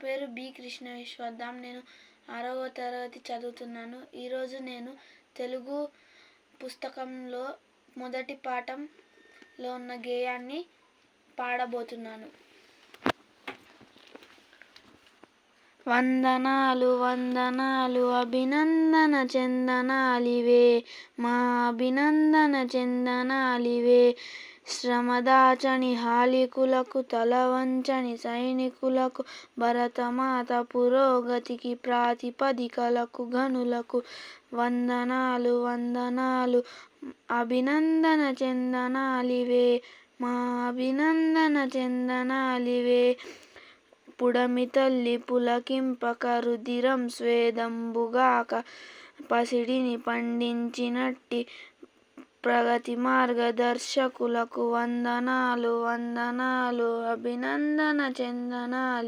పేరు బి. కృష్ణ విశ్వదాం. నేను 6వ తరగతి చదువుతున్నాను. ఈరోజు నేను తెలుగు పుస్తకంలో మొదటి పాఠంలో ఉన్న గేయాన్ని పాడబోతున్నాను. వందనాలు వందనాలు అభినందన చందనాలివే, మా అభినందన చందనాలివే. శ్రమదాచని హాలికులకు, తలవంచని సైనికులకు, భరతమాత పురోగతికి ప్రాతిపదికలకు ఘనులకు వందనాలు వందనాలు. అభినందన చందనాలివే, మా అభినందన చందనాలివే. పుడమి తల్లి పులకింపక రుధిరం స్వేదంబుగాక, పసిడిని పండించినట్టి ప్రగతి మార్గదర్శకులకు వందనాలు వందనాలు. అభినందన చందనాలి.